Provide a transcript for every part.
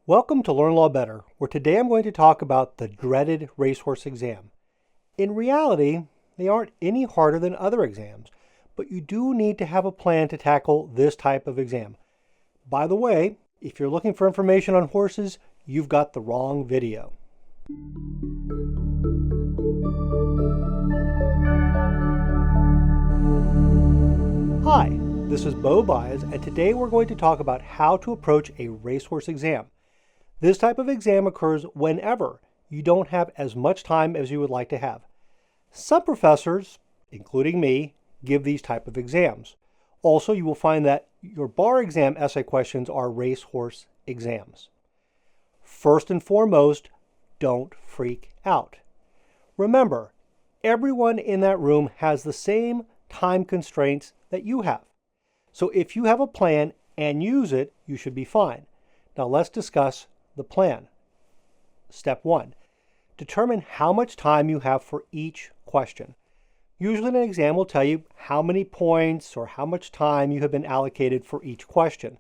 Welcome to Learn Law Better, where today I'm going to talk about the dreaded racehorse exam. In reality, they aren't any harder than other exams, but you do need to have a plan to tackle this type of exam. By the way, if you're looking for information on horses, you've got the wrong video. Hi, this is Bo Baez, and today we're going to talk about how to approach a racehorse exam. This type of exam occurs whenever you don't have as much time as you would like to have. Some professors, including me, give these type of exams. Also, you will find that your bar exam essay questions are racehorse exams. First and foremost, don't freak out. Remember, everyone in that room has the same time constraints that you have. So if you have a plan and use it, you should be fine. Now let's discuss the plan. Step 1. Determine how much time you have for each question. Usually an exam will tell you how many points or how much time you have been allocated for each question.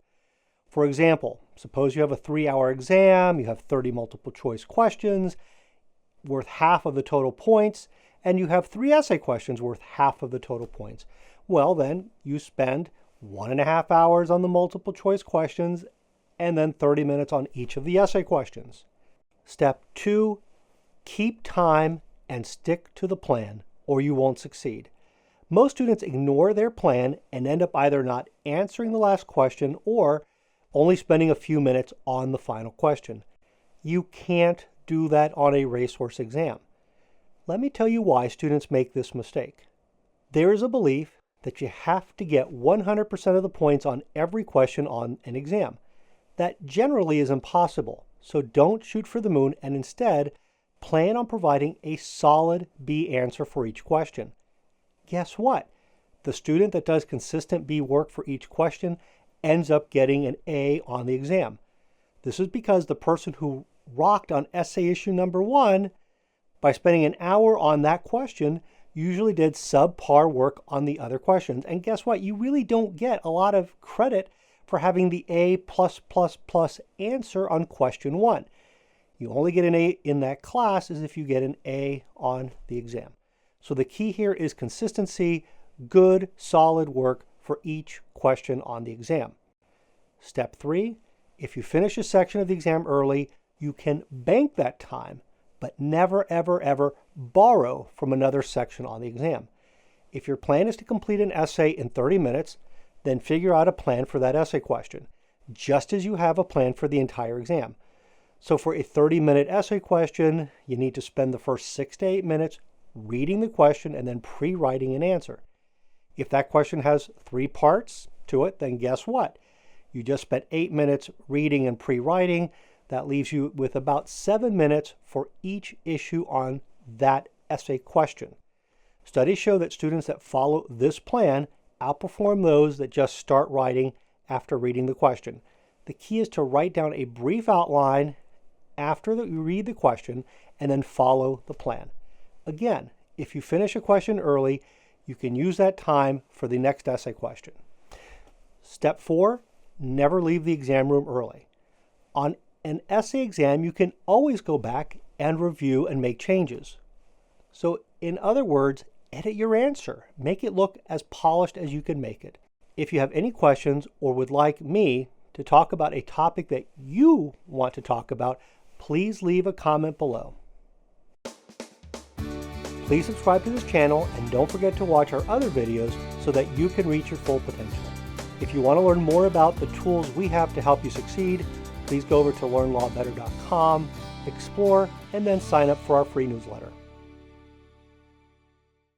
For example, suppose you have a 3-hour exam, you have 30 multiple choice questions worth half of the total points, and you have 3 essay questions worth half of the total points. Well, then you spend 1.5 hours on the multiple choice questions and then 30 minutes on each of the essay questions. Step 2, keep time and stick to the plan or you won't succeed. Most students ignore their plan and end up either not answering the last question or only spending a few minutes on the final question. You can't do that on a racehorse exam. Let me tell you why students make this mistake. There is a belief that you have to get 100% of the points on every question on an exam. That generally is impossible, so don't shoot for the moon and instead plan on providing a solid B answer for each question. Guess what? The student that does consistent B work for each question ends up getting an A on the exam. This is because the person who rocked on essay issue number 1 by spending an hour on that question usually did subpar work on the other questions. And guess what? You really don't get a lot of credit for having the A+++ answer on question 1. You only get an A in that class as if you get an A on the exam. So the key here is consistency, good, solid work for each question on the exam. Step 3, if you finish a section of the exam early, you can bank that time, but never, ever, ever borrow from another section on the exam. If your plan is to complete an essay in 30 minutes, then figure out a plan for that essay question, just as you have a plan for the entire exam. So for a 30-minute essay question, you need to spend the first 6 to 8 minutes reading the question and then pre-writing an answer. If that question has 3 parts to it, then guess what? You just spent 8 minutes reading and pre-writing. That leaves you with about 7 minutes for each issue on that essay question. Studies show that students that follow this plan outperform those that just start writing after reading the question. The key is to write down a brief outline after you read the question and then follow the plan. Again, if you finish a question early, you can use that time for the next essay question. Step 4, never leave the exam room early. On an essay exam, you can always go back and review and make changes. So in other words, edit your answer. Make it look as polished as you can make it. If you have any questions or would like me to talk about a topic that you want to talk about, please leave a comment below. Please subscribe to this channel and don't forget to watch our other videos so that you can reach your full potential. If you want to learn more about the tools we have to help you succeed, please go over to learnlawbetter.com, explore, and then sign up for our free newsletter.